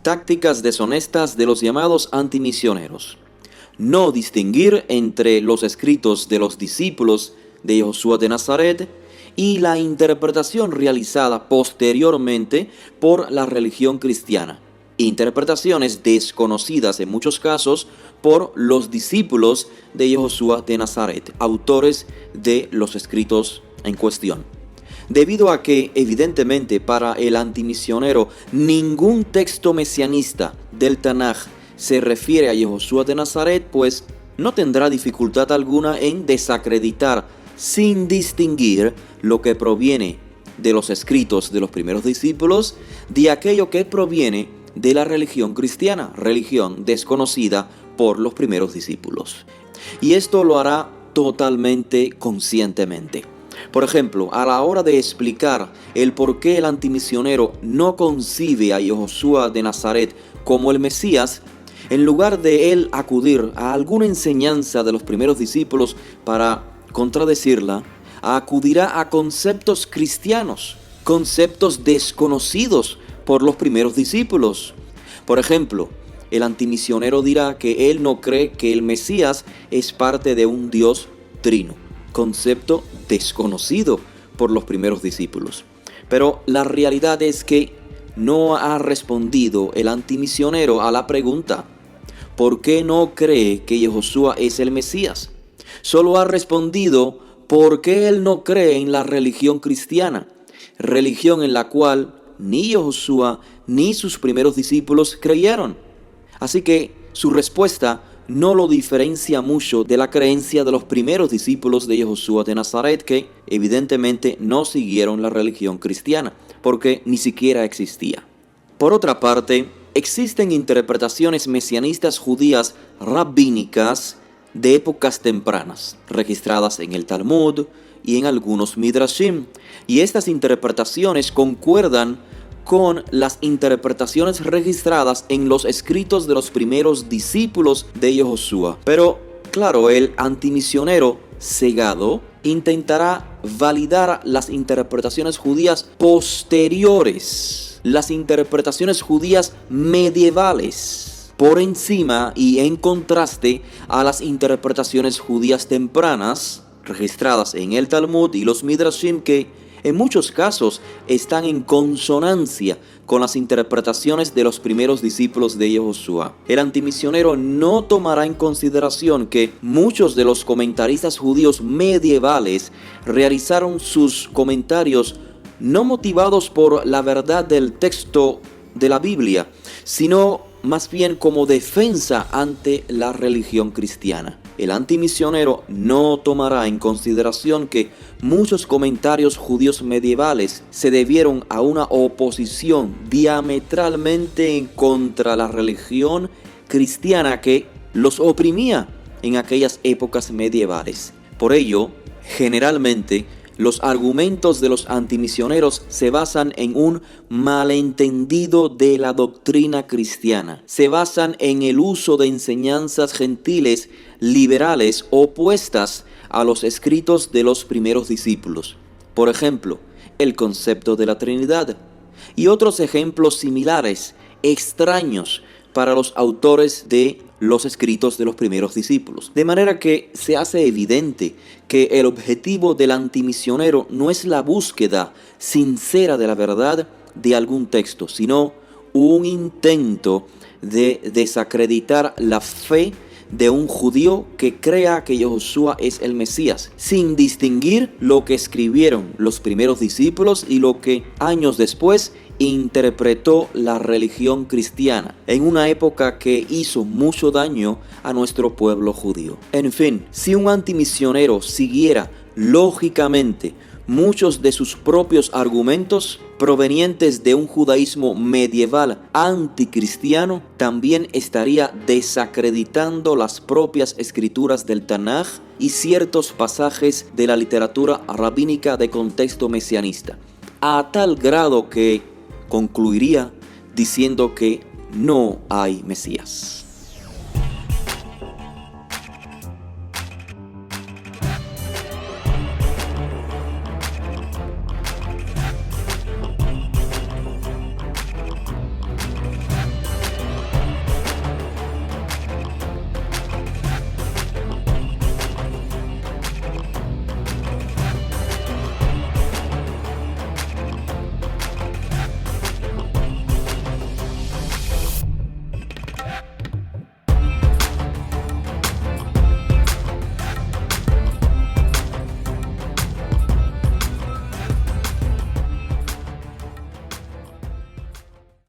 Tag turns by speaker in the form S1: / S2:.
S1: Tácticas deshonestas de los llamados antimisioneros. No distinguir entre los escritos de los discípulos de Josué de Nazaret y la interpretación realizada posteriormente por la religión cristiana. Interpretaciones desconocidas en muchos casos por los discípulos de Josué de Nazaret, autores de los escritos en cuestión. Debido a que, evidentemente, para el antimisionero, ningún texto mesianista del Tanaj se refiere a Josué de Nazaret, pues no tendrá dificultad alguna en desacreditar sin distinguir lo que proviene de los escritos de los primeros discípulos de aquello que proviene de la religión cristiana, religión desconocida por los primeros discípulos. Y esto lo hará totalmente conscientemente. Por ejemplo, a la hora de explicar el por qué el antimisionero no concibe a Josué de Nazaret como el Mesías, en lugar de él acudir a alguna enseñanza de los primeros discípulos para contradecirla, acudirá a conceptos cristianos, conceptos desconocidos por los primeros discípulos. Por ejemplo, el antimisionero dirá que él no cree que el Mesías es parte de un Dios trino, concepto desconocido por los primeros discípulos. Pero la realidad es que no ha respondido el antimisionero a la pregunta: ¿por qué no cree que Josué es el Mesías? Solo ha respondido por qué él no cree en la religión cristiana, religión en la cual ni Josué ni sus primeros discípulos creyeron. Así que su respuesta no lo diferencia mucho de la creencia de los primeros discípulos de Josué de Nazaret, que evidentemente no siguieron la religión cristiana, porque ni siquiera existía. Por otra parte, existen interpretaciones mesianistas judías rabínicas de épocas tempranas, registradas en el Talmud y en algunos Midrashim, y estas interpretaciones concuerdan con las interpretaciones registradas en los escritos de los primeros discípulos de Josué. Pero, claro, el antimisionero cegado intentará validar las interpretaciones judías posteriores, las interpretaciones judías medievales, por encima y en contraste a las interpretaciones judías tempranas, registradas en el Talmud y los Midrashim, que en muchos casos están en consonancia con las interpretaciones de los primeros discípulos de Josué. El antimisionero no tomará en consideración que muchos de los comentaristas judíos medievales realizaron sus comentarios no motivados por la verdad del texto de la Biblia, sino más bien como defensa ante la religión cristiana. El antimisionero no tomará en consideración que muchos comentarios judíos medievales se debieron a una oposición diametralmente en contra de la religión cristiana que los oprimía en aquellas épocas medievales. Por ello, generalmente, los argumentos de los antimisioneros se basan en un malentendido de la doctrina cristiana. Se basan en el uso de enseñanzas gentiles liberales opuestas a los escritos de los primeros discípulos. Por ejemplo, el concepto de la Trinidad y otros ejemplos similares, extraños para los autores de los escritos de los primeros discípulos. De manera que se hace evidente que el objetivo del antimisionero no es la búsqueda sincera de la verdad de algún texto, sino un intento de desacreditar la fe de un judío que crea que Josué es el Mesías, sin distinguir lo que escribieron los primeros discípulos y lo que años después interpretó la religión cristiana en una época que hizo mucho daño a nuestro pueblo judío. En fin, si un antimisionero siguiera lógicamente muchos de sus propios argumentos provenientes de un judaísmo medieval anticristiano, también estaría desacreditando las propias escrituras del Tanaj y ciertos pasajes de la literatura rabínica de contexto mesianista, a tal grado que concluiría diciendo que no hay Mesías.